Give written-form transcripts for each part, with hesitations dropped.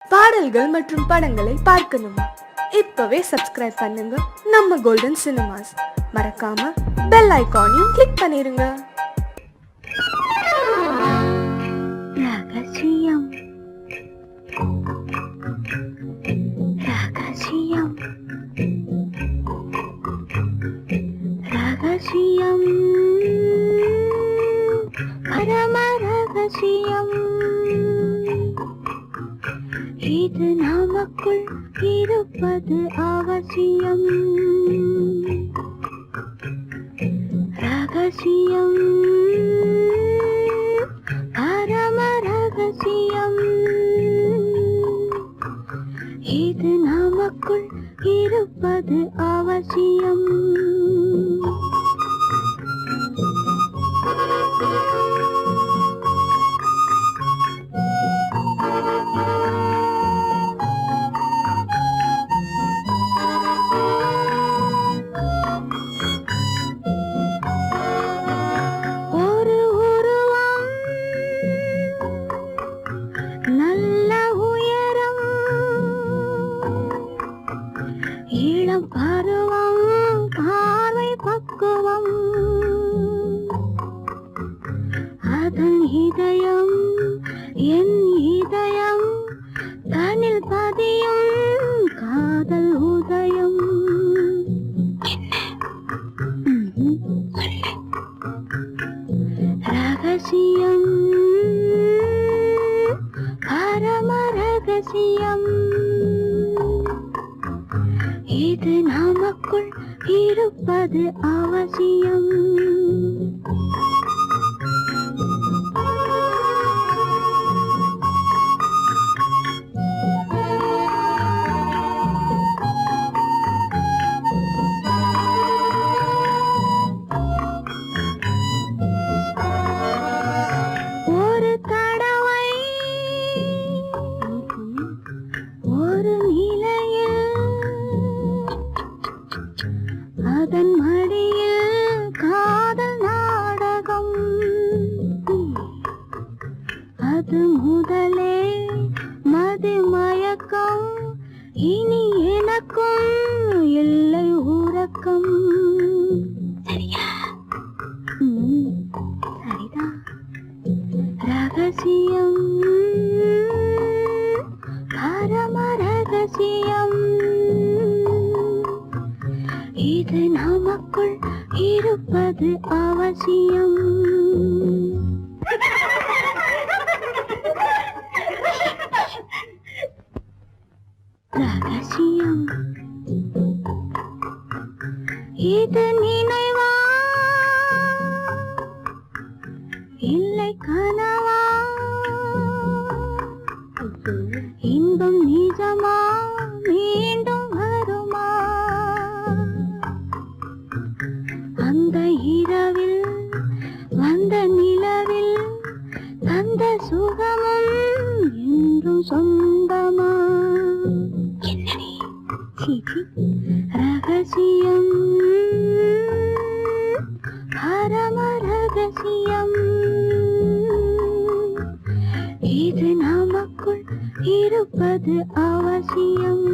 பாடல்கள் மற்றும் படங்களை பார்க்கணுமா? இப்பவே சப்ஸ்கிரைப் பண்ணுங்க நம்ம கோல்டன் சினிமாஸ். மறக்காம பெல் ஐகானையும் கிளிக் பண்ணிருங்க. ரகசியம் ரகசியம் ரகசியம் பரம ரகசியம், இது நமக்குள் இருப்பது அவசியம். ரகசியம் பரம ரகசியம், இது நமக்குள் இருப்பது அவசியம். பருவம் பார்வை பக்குவம், அதன் இதயம் என் இதயம், தனில் பதியும் காதல் உதயம். ரகசியம் பரம ரகசியம், இது நமக்குள் இருப்பது அவசியம். ஒரு தடவை ஒரு நிலையில், அதன் மடியில் காதல் நாடகம், அது முதலே மது மயக்கம், இனி எனக்கும் இல்லை உறக்கம். சரியா? சரிதான். ரகசியம் பரம ரகசியம், இது நமக்குள் இருப்பது அவசியம். ரகசியம், இது நினைவா இல்லை கனவா, இன்பம் நிஜமா மீண்டும் வருமா, அந்த இரவில் வந்த நிலவில் தந்த சுகமும் என்றும் சொந்தமா. என்னடி ரகசியம் பரம ரகசியம், இது நமக்குள் இருப்பது அவசியம்.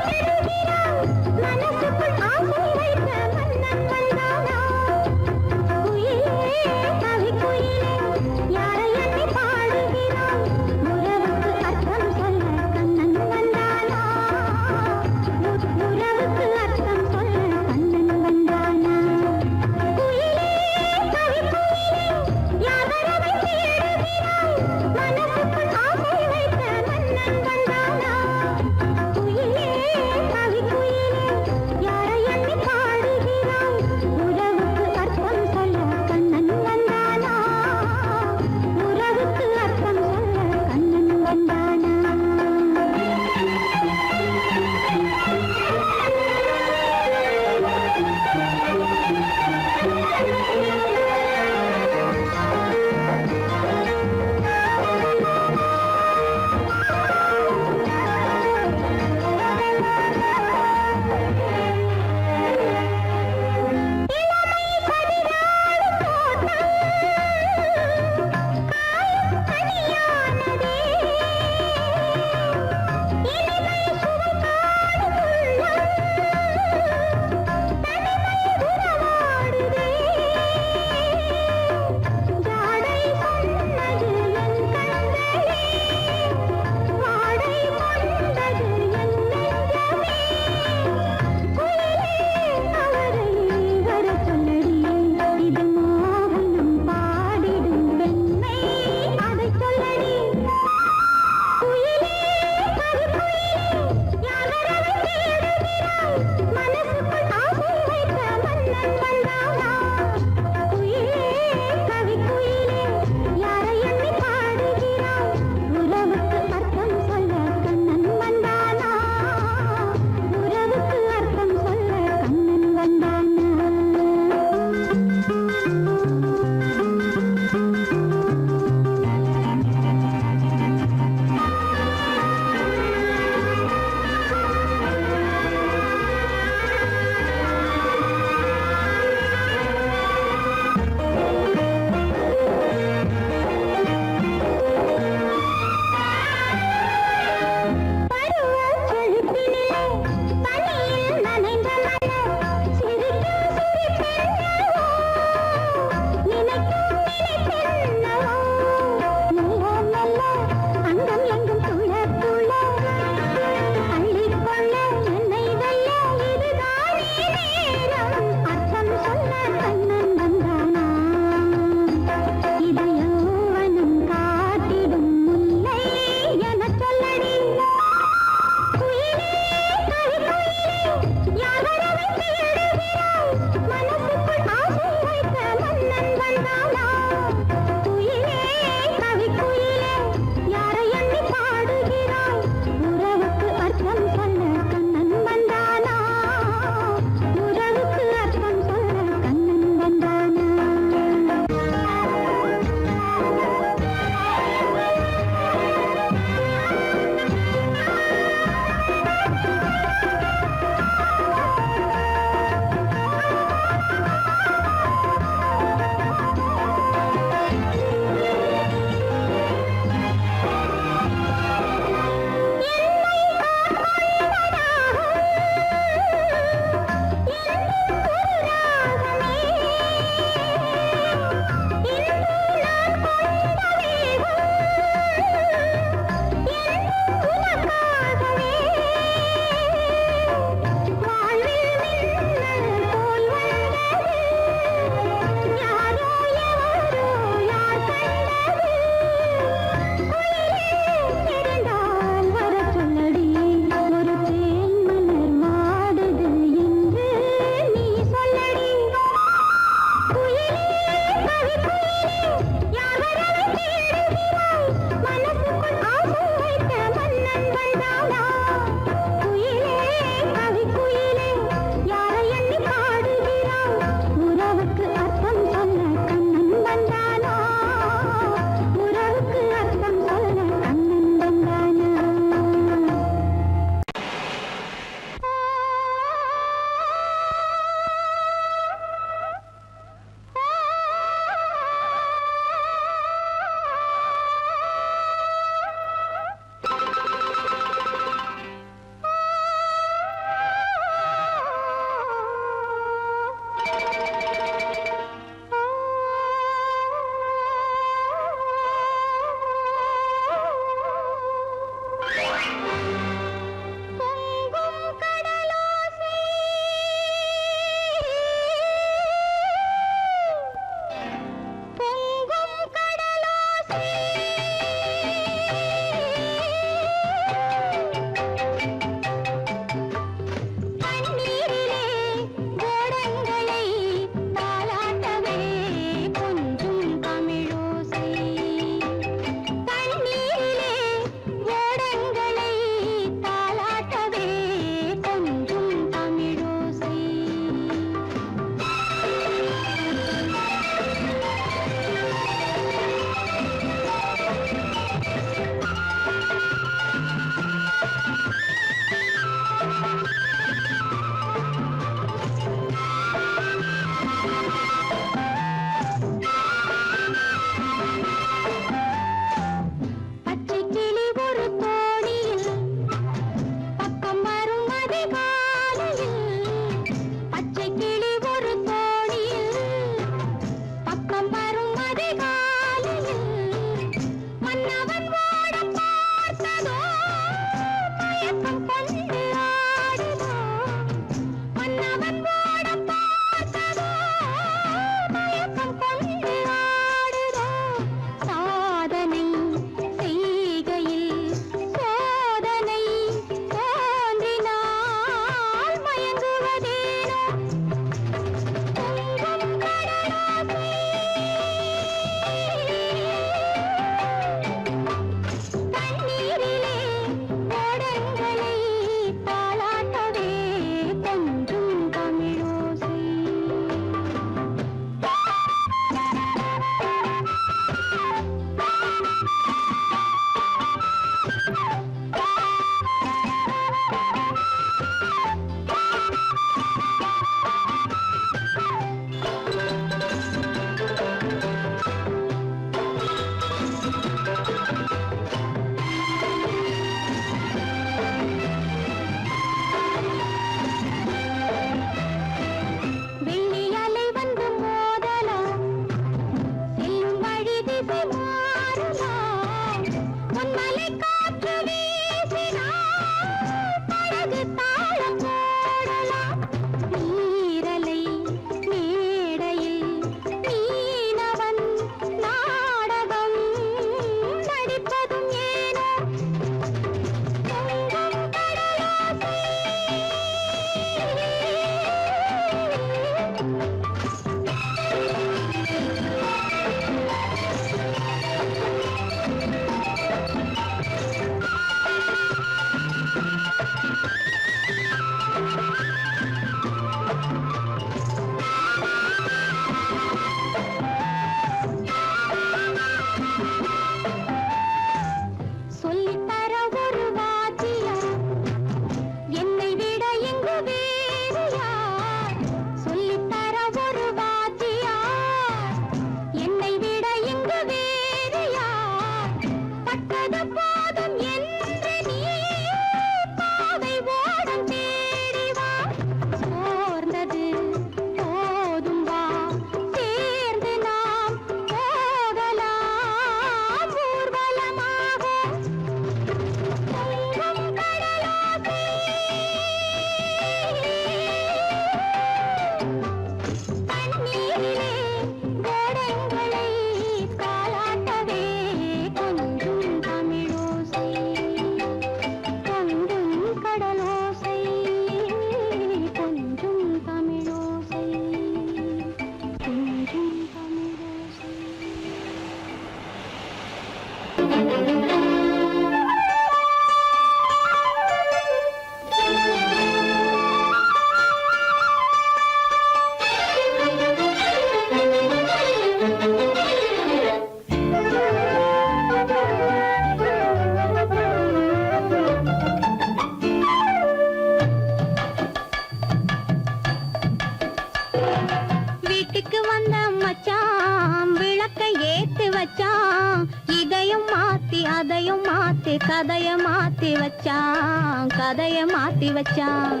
வீட்டுக்கு வந்த மச்சான் விளக்க ஏத்தி வச்சான், இதையும் மாத்தி அதையும் மாத்தி கதைய மாத்தி வச்சான், கதைய மாத்தி வச்சான்.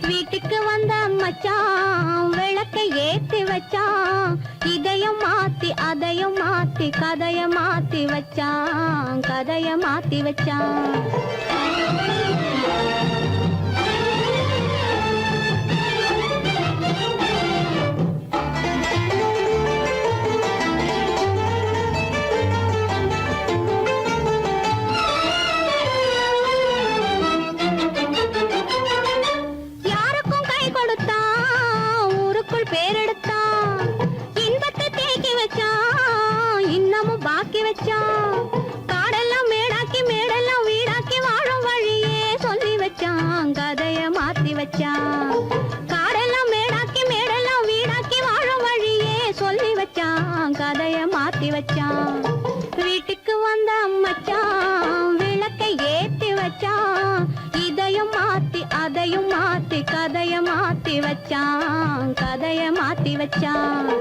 வீட்டுக்கு வந்த மச்சான் விளக்க ஏத்தி வச்சான், இதையும் மாத்தி அதையும் மாத்தி கதைய மாத்தி வச்சான், கதைய மாத்தி வச்சான். பாக்கி வச்சான், காடெல்லாம் மேடாக்கி மேடெல்லாம் வீடாக்கி வாழும் வழியே சொல்லி வச்சான், கதைய மாத்தி வச்சான். காடெல்லாம் மேடாக்கி மேடெல்லாம் வீடாக்கி வாழும் வழியே சொல்லி வச்சான், கதைய மாத்தி வச்சான். வீட்டுக்கு வந்த மச்சான் விளக்கை ஏத்தி வச்சான், இதையும் மாத்தி அதையும் மாத்தி கதைய மாத்தி வச்சான், கதைய மாத்தி வச்சான்.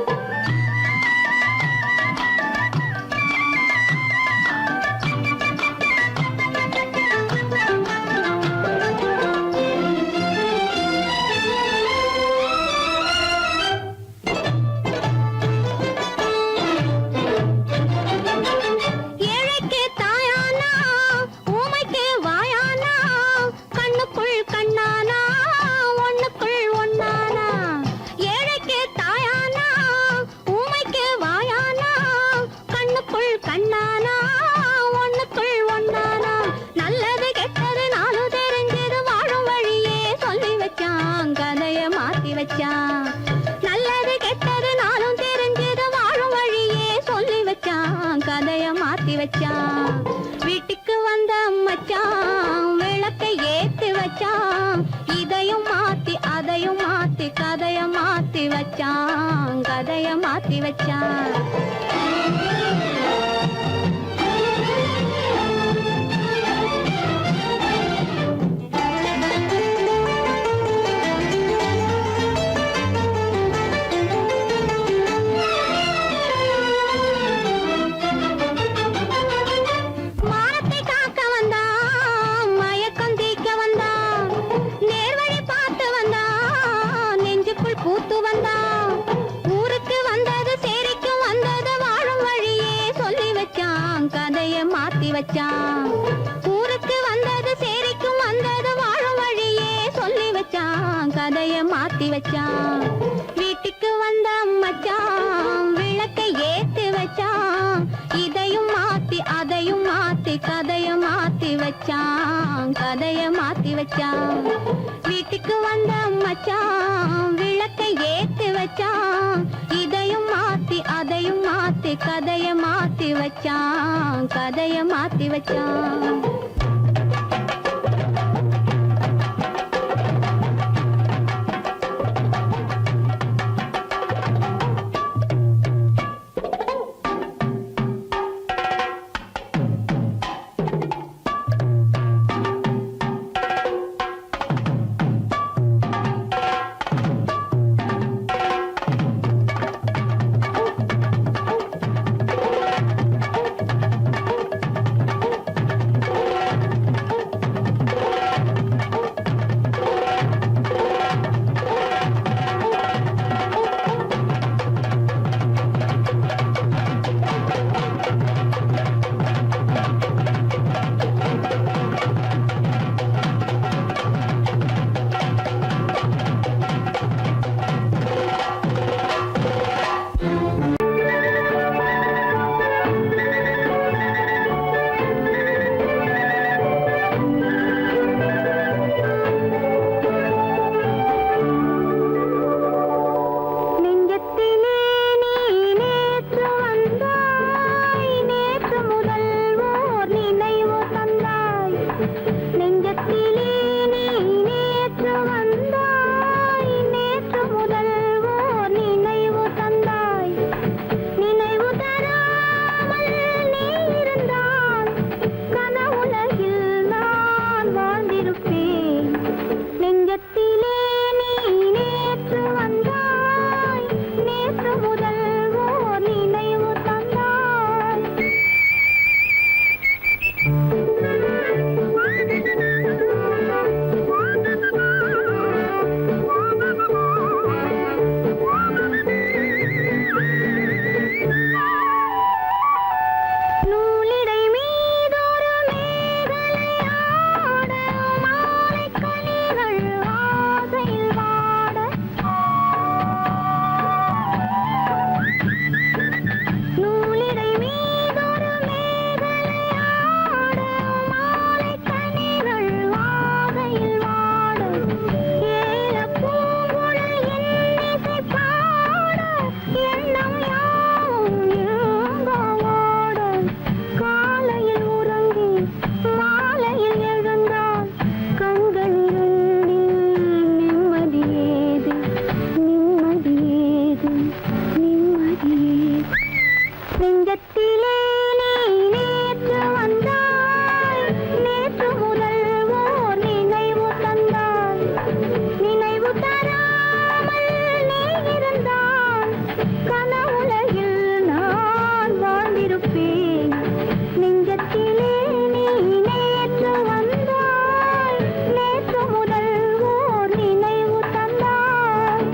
நல்லது கெட்டது நானும் தெரிஞ்சது வாழும் வழியே சொல்லி வச்சான், கதைய மாத்தி வச்சான். வீட்டுக்கு வந்த மச்சான் விளக்கை ஏத்தி வச்சான், இதையும் மாத்தி அதையும் மாத்தி கதைய மாத்தி வச்சான், கதைய மாத்தி வச்சான். பூத்து வந்தான், ஊருக்கு வந்தது சேரிக்கும் வந்தது வாழும் வழியே சொல்லி வச்சான், கதைய மாத்தி வச்சான். ஊருக்கு வந்தது சேரிக்கும் வந்தது வாழும் வழியே சொல்லி வச்சான், கதைய மாத்தி வச்சான். வீட்டுக்கு வந்த மச்சான் விளக்கை ஏத்தி வச்சான், இதையும் மாத்தி அதையும் மாத்தி கதைய மாத்தி வச்சான், கதைய மாத்தி வச்சான். வீட்டுக்கு வந்த மச்சான் விளக்கை ஏத்தி வச்சான், இதையும் மாத்தி அதையும் மாத்தி கதைய மாத்தி வச்சான், கதைய மாத்தி வச்சான். நிம்மதியே நெஞ்சத்திலே நீ நேற்று வந்தாய் நேற்று முதல் ஓர் நினைவு தந்தாய் நினைவு தராமல் நீ இருந்தால் கனவுலகில் நான் வாழ்ந்திருப்பேன் நெஞ்சத்திலே நீ நேற்று வந்தாய் நேற்று முதல் ஓர் நினைவு தந்தாய்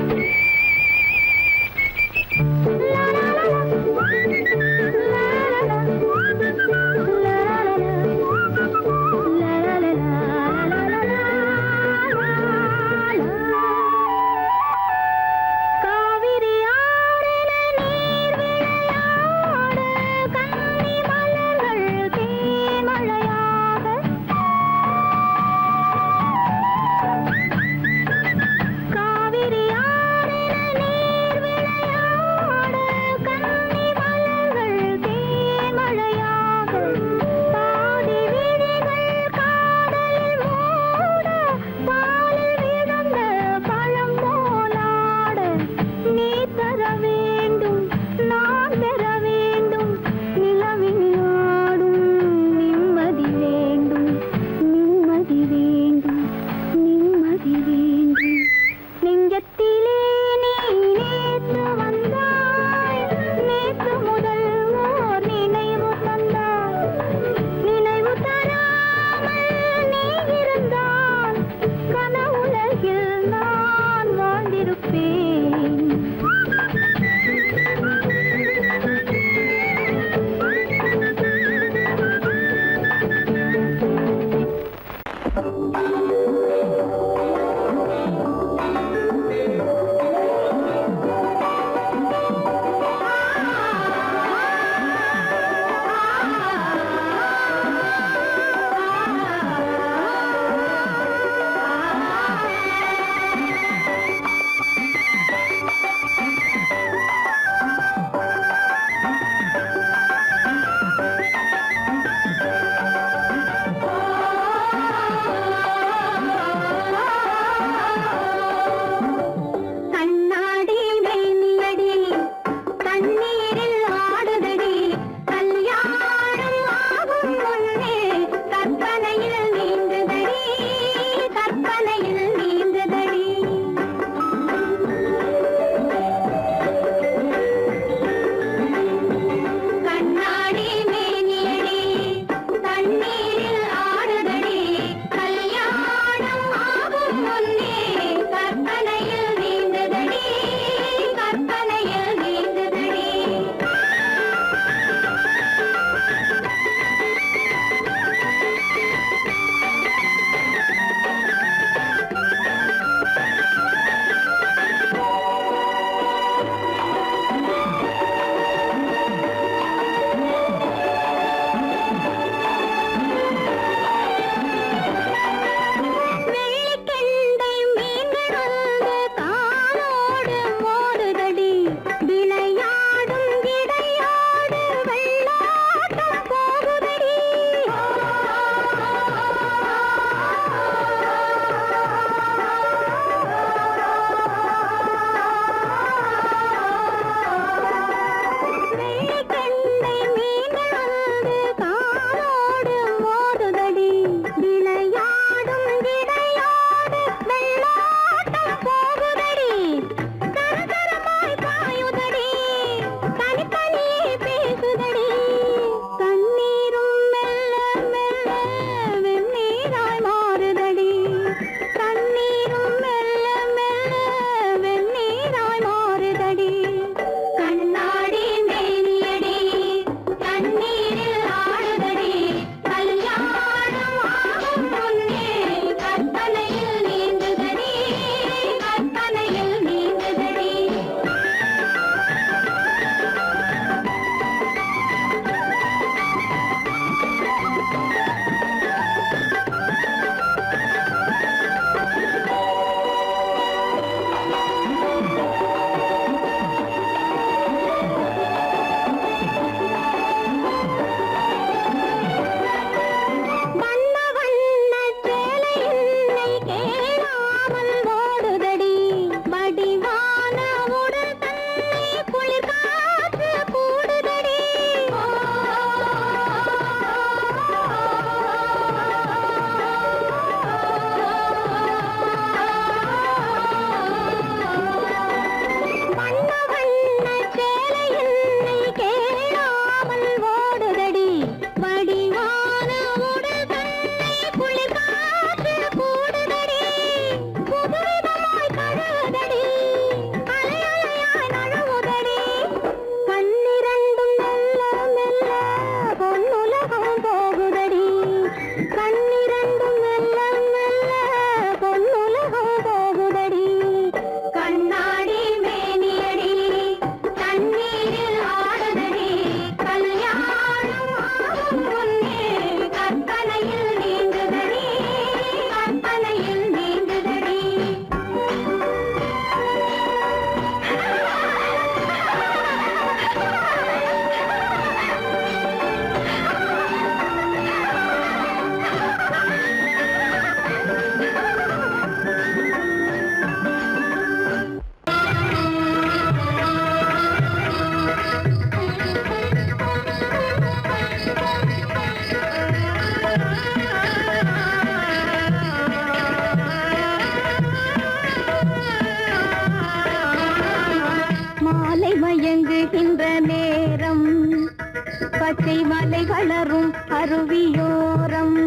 பச்சை மலை வளரும் அருவியோரம்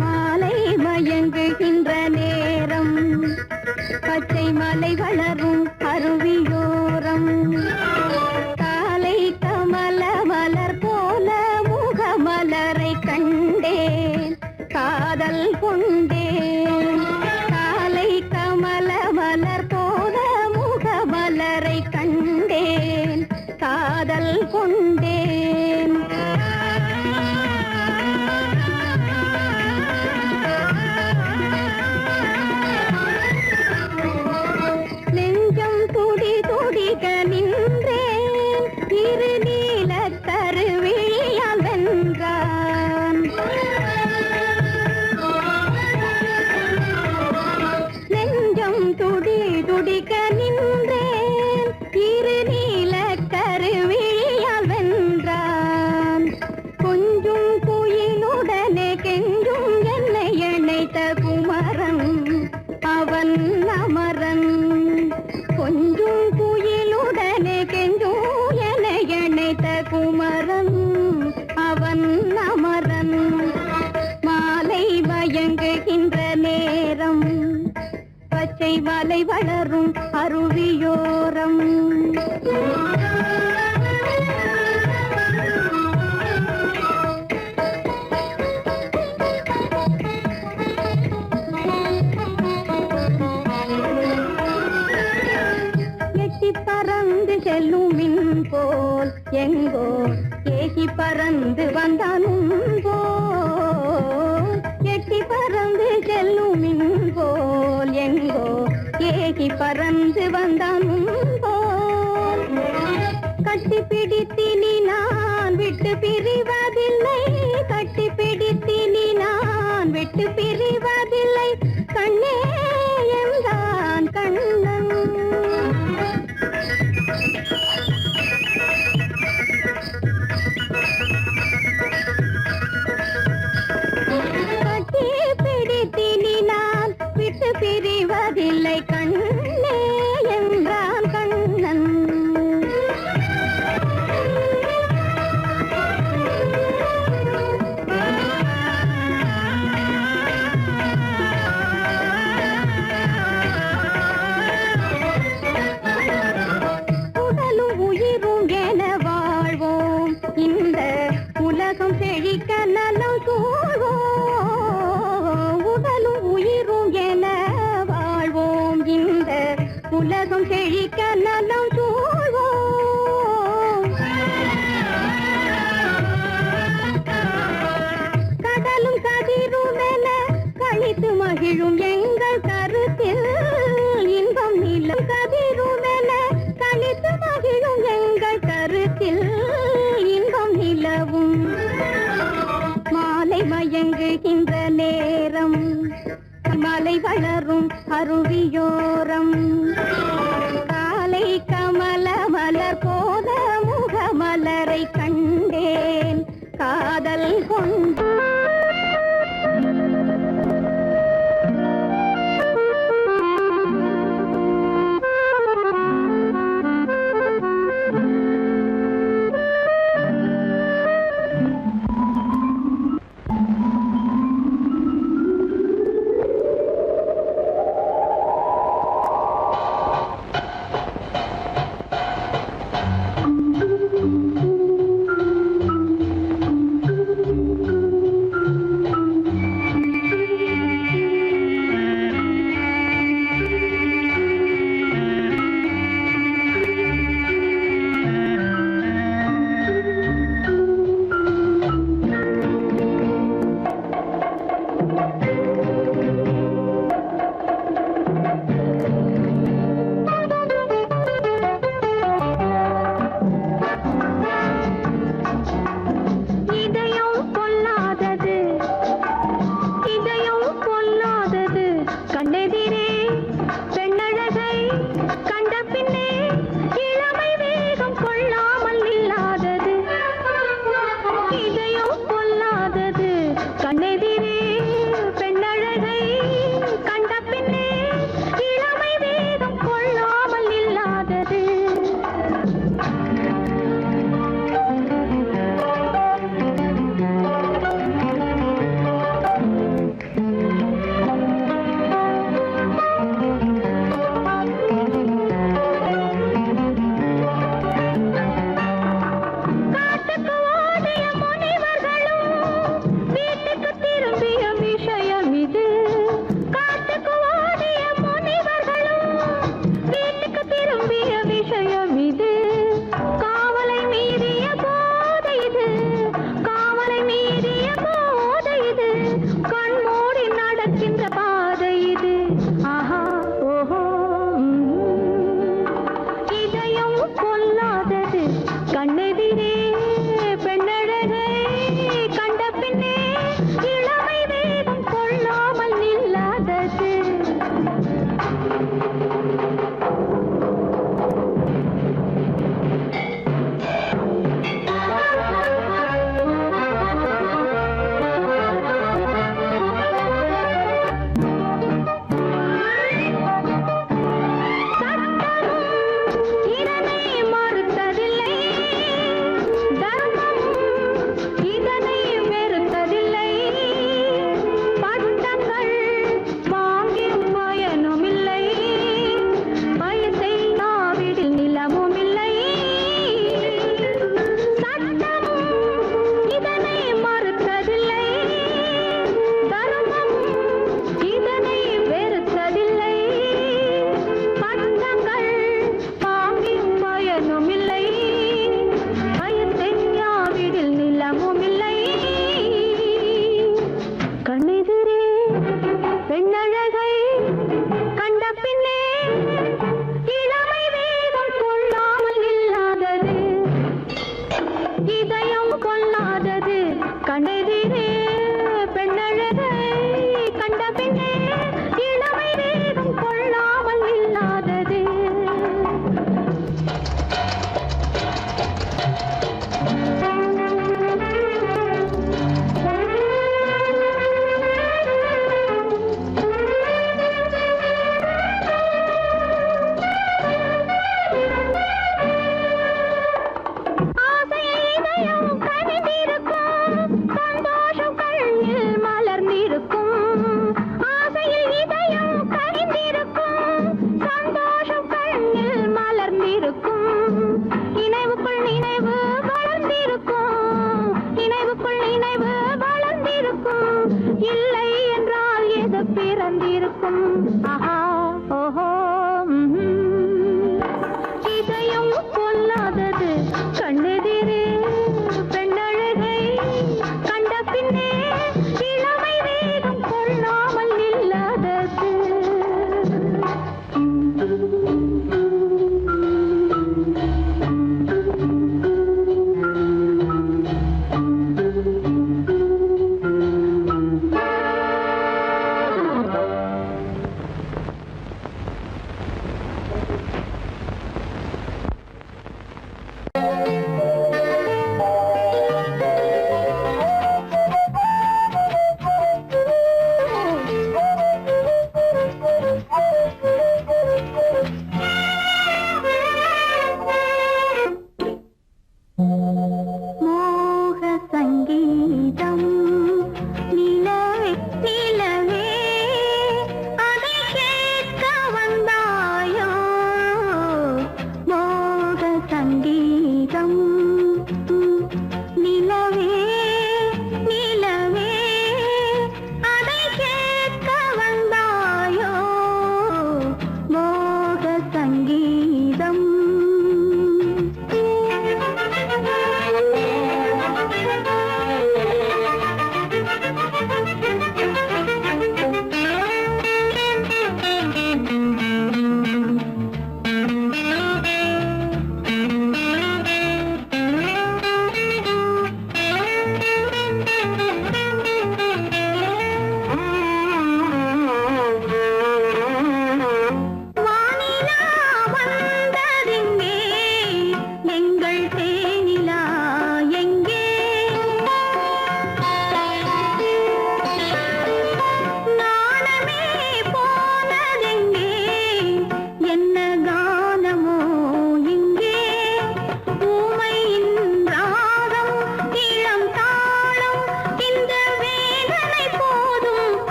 மாலை மயங்குகின்ற நேரம் பச்சை மலை வளரும் அருவியோரம் காலை கமல மலர் போல முகமலரை கண்டேன் காதல் கொண்டேன் காலை கமல மலர் போல முகமலரை கண்டேன் காதல் கொண்டேன் நெஞ்சம் துடி துடிக நின்றேன் இரு நீல கருவிழியால் வென்றான் நெஞ்சம் துடி துடிக நின்றேன் இரு நீல கருவிழியால் வென்றான் கொஞ்சும் குயிலுடனே கெஞ்சும் என்னை இணைத்த குமரன் அவன் அமரன் கொஞ்சும் குயிலுடனே கெஞ்சும் என்னை இணைத்த குமரன் அவன் அமரன் மாலை மயங்குகின்ற நேரம் பச்சை மலை வளரும் அருவியோரம் எட்டி பறந்து செல்லும் மின் போல் எங்கோ ஏகி பறந்து வந்தானும் போல் எட்டி பறந்து செல்லும் மின் போல் எங்கோ ஏகி பறந்து வந்தானும் போல் கட்டி பிடித்தினி நான் விட்டு பிரிவதில்லை கட்டி பிடித்தினி நான் விட்டு பிரிவதில்லை கண்ணே என்றான் கண்ணன் கட்டி பிடித்தினி நான் விட்டு பிரிவதில்லை கண்ணே என்றான் கண்ணன் உடலும் உயிரும் என வாழ்வோம் இந்த உலகம் செழிக்க நலம் சூழ்வோம் உடலும் உயிரும் என வாழ்வோம் இந்த உலகம் செழிக்க நலம் சூழ்வோம் கடலும் கதிரும் என கழித்து மகிழும் எங்கள் கருத்தில் இன்பம் நிலம் கதிரும் என கழித்து மகிழும் எங்கள் கருத்தில் இன்பம் நிலவும் மாலை மயங்குகின்ற நேரம் மலை வளரும் அருவியோரம் காலை கமல மலர் போல முகமலரை கண்டேன் காதல் கொண்டு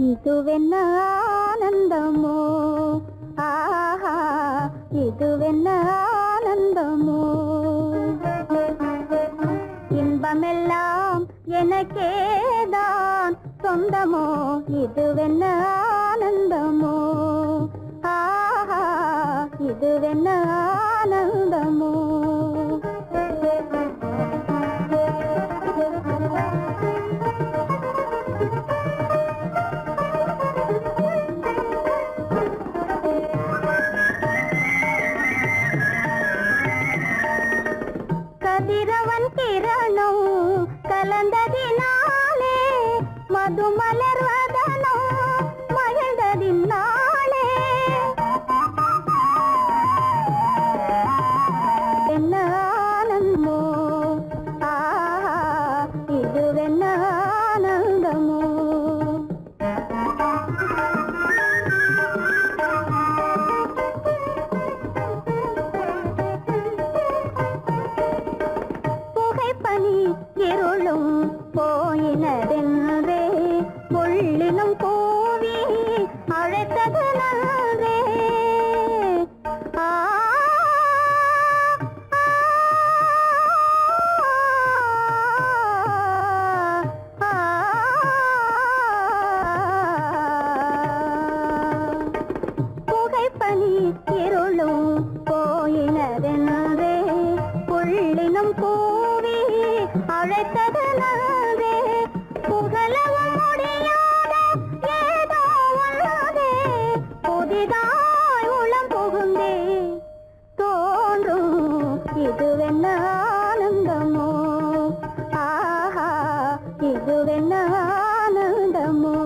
இதுவென்ன ஆனந்தமோ ஆஹா இதுவென்ன ஆனந்தமோ இன்பமெல்லாம் எனக்கேதான் சொந்தமோ இதுவென்ன ஆனந்தமோ ஆஹா இதுவென்ன ஆனந்தமோ கதிரவன் கிரணம் கலந்ததினாலே மது மலர்வதனோ மகிழ்ந்ததினாலே என்ன ஆனந்தமோ ஆஹா இதுவென்ன ஆனந்தமோ புகைப்பனி இருளும் போயினதென்றே புள்ளினும் கூவி அழைத்தது நன்றே புகைப்பனி இருளும் போயினதென்றே புள்ளினும் கூவி அழைத்தது நன்றே புகழவும் முடியாத ஏதோ உள்ளதே புதிதாய் உளம் புகுந்தே தோன்றும் இதுவென்ன ஆனந்தமோ ஆஹா இதுவென்ன ஆனந்தமோ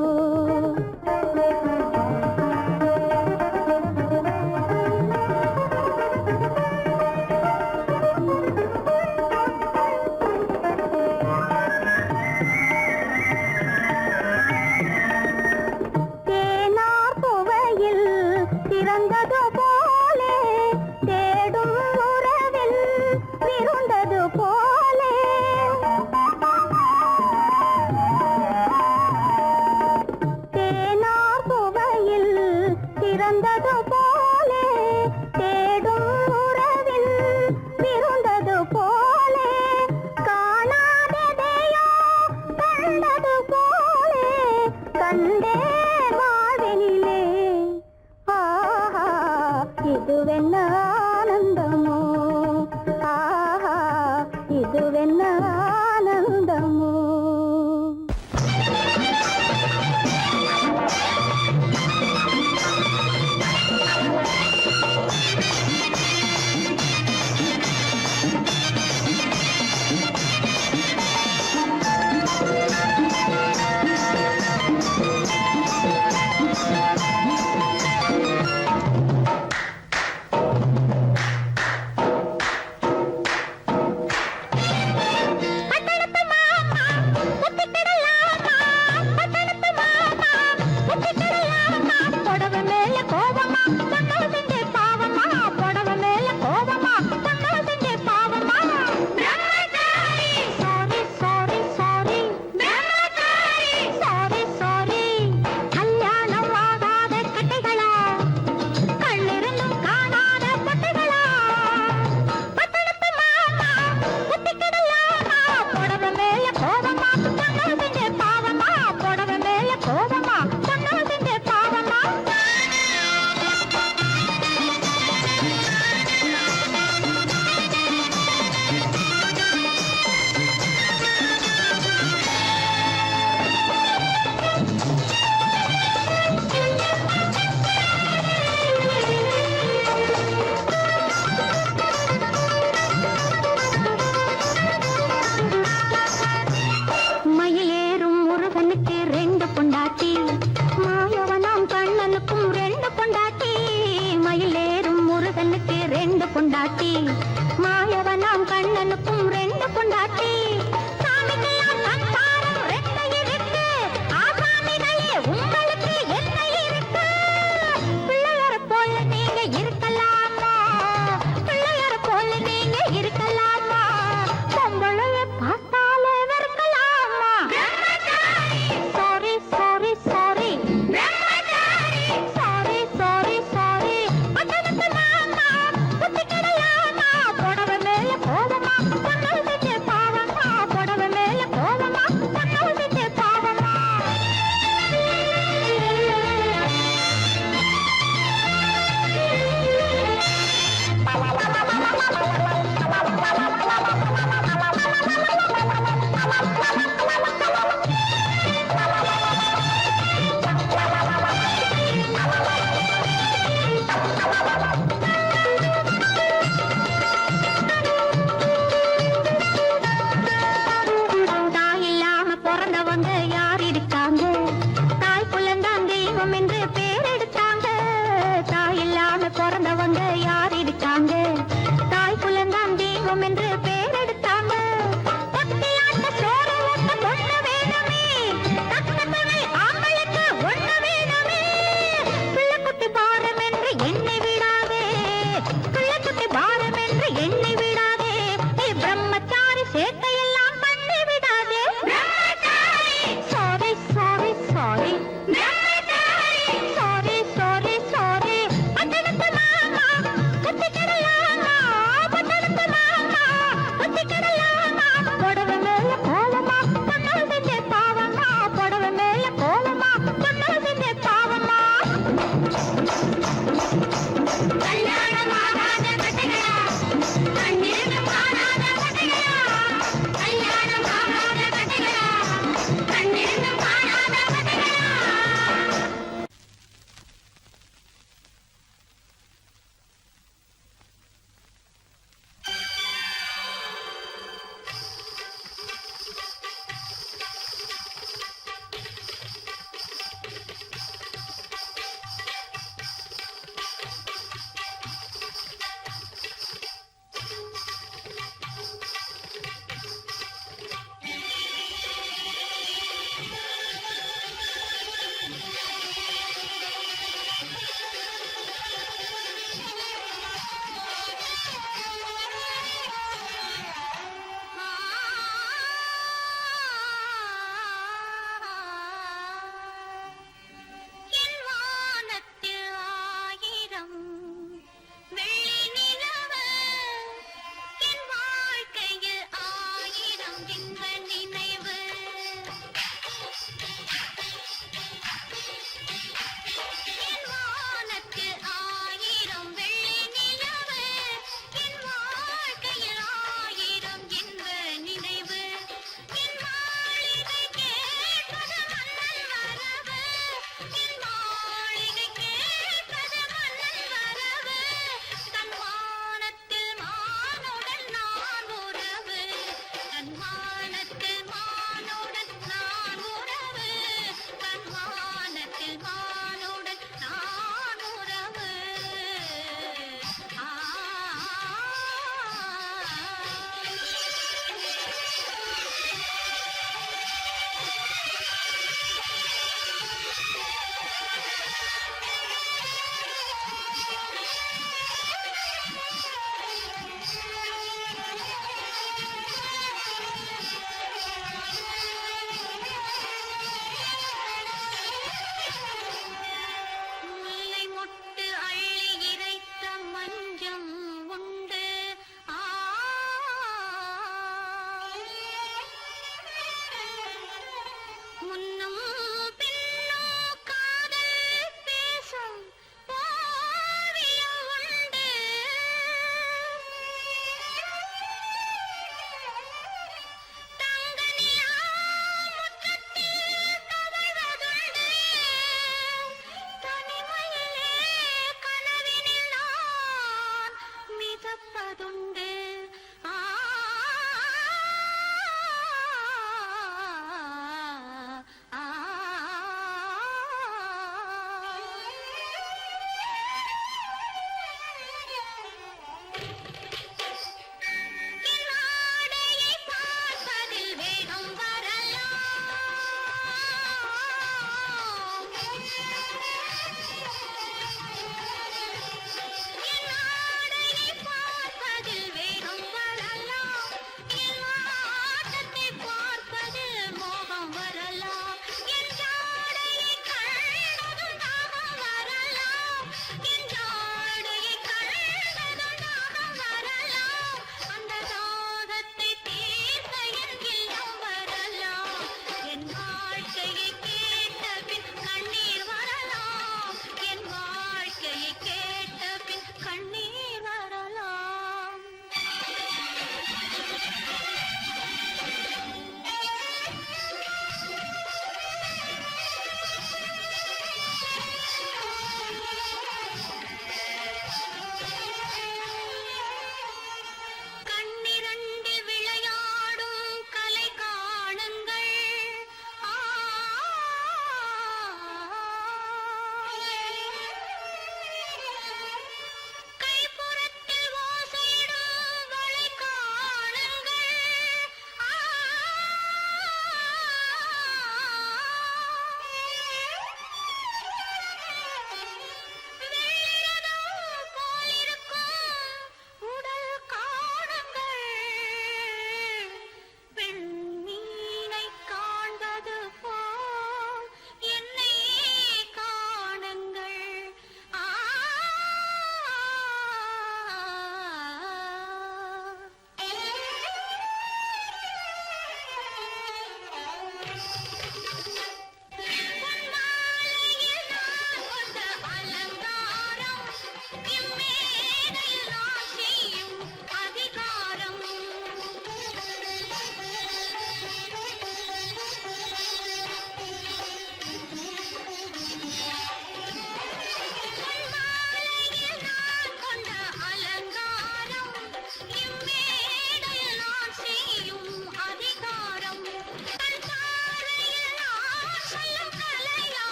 தேனார் புவையில் திறந்தது போலே தேடும் உறவில் விருந்தது போலே தேனார் புவையில் திறந்தது போலே தேடும் உறவில் விருந்தது போலே காணாததையோ கண்டது போலே கண்டே வாழ்வெனிலே ஆஹா இதுவென்ன ஆனந்தமோ ஆஹா இதுவென்ன ஆனந்தமோ புடவை மேல கோபமா பொண்ணு செஞ்சே பாவமா புடவை மேல கோபமா பொண்ணு செஞ்சே பாவமா sorry sorry sorry sorry sorry கல்யாணம் ஆகாத கட்டைகளா கண்ணிருந்தும் காணாத பட்டைகளா பட்டணத்து மாமா குத்திக்கிடலாமா புடவை மேல கோபமா பொண்ணு செஞ்சே பாவமா புடவை மேல கோபமா பொண்ணு செஞ்சே பாவமா மயிலேறும் முருகனுக்கு ரெண்டு பொண்டாட்டி மாயவனாம் கண்ணனுக்கும் ரெண்டு பொண்டாட்டி மயிலேறும் முருகனுக்கு ரெண்டு பொண்டாட்டி மாயவனாம் கண்ணனுக்கும் ரெண்டு பொண்டாட்டி சாமிக்கெல்லாம் சம்சாரம் ரெண்டு இருக்கு ஆசாமிகளே உங்களுக்கு என்ன இருக்கு பிள்ளையார போல நீங்க இருக்கலாமா பிள்ளையார போல நீங்க இருக்கலாமா பொம்பளைய பார்த்தாலே வெறுக்கலாமா சாரி சாரி சாரி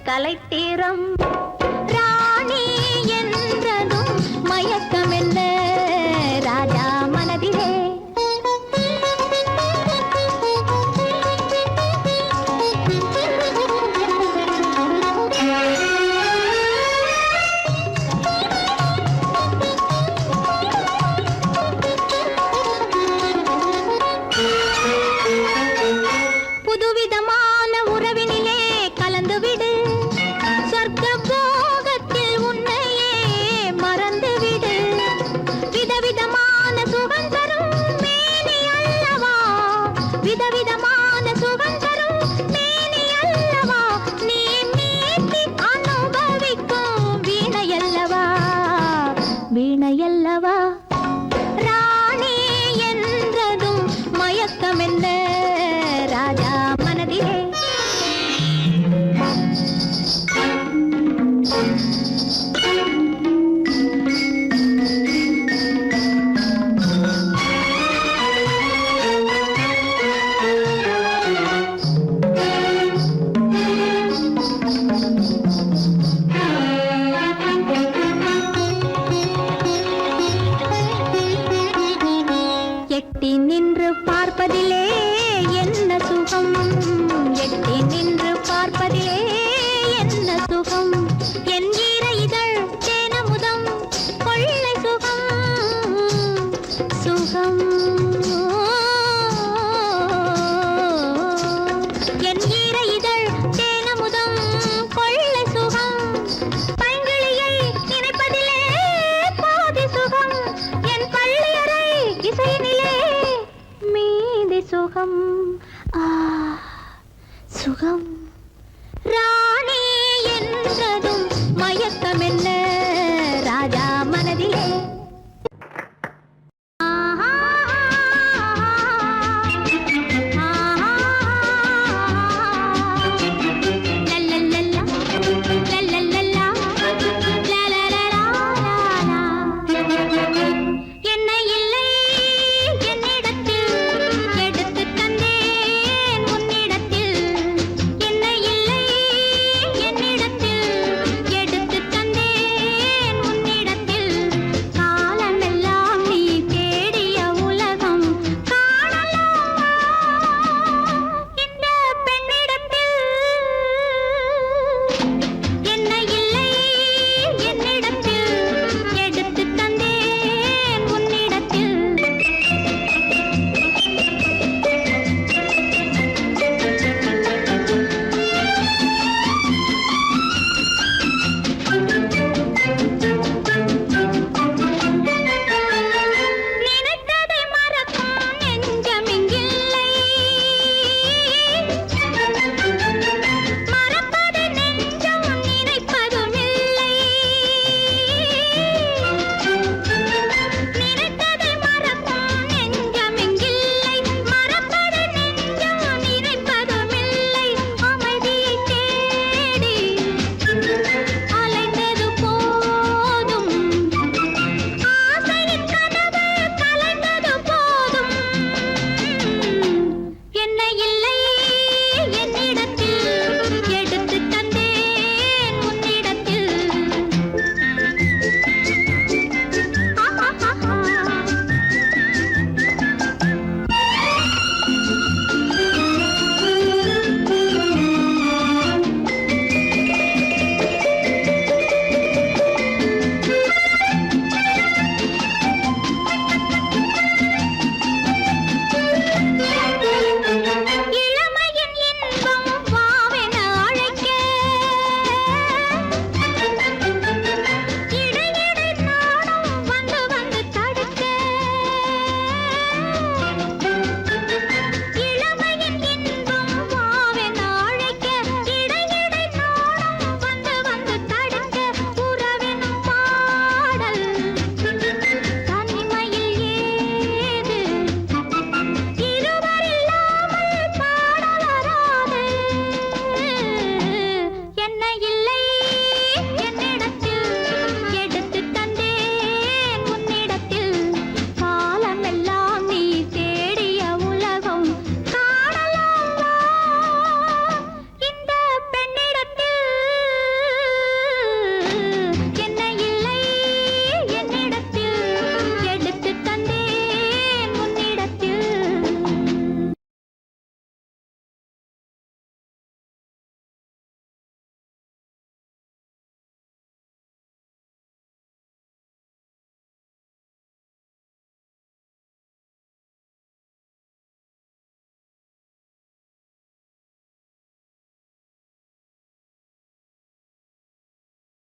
கலைத்தீரம் ராணி என்றதும் மயக்கம் என்ன ராஜா மனதிலே புதுவிதமான உறவினிலே கலந்துவிடு சொர்க்க போகத்தில் உன்னையே மறந்துவிடு விதவிதமான சுகம் தரும் மேனி அல்லவா விதவிதமான சுகம் தரும் மேனி அல்லவா நீ மீட்டி அனுபவிக்கும் வீணையல்லவா வீணையல்லவா ராணி என்றதும் மயக்கம் என்ன ராஜா மனதிலே எட்டி நின்று பார்ப்பதிலே என்ன சுகம் எட்டி நின்று பார்ப்பதிலே என்ன சுகம் என்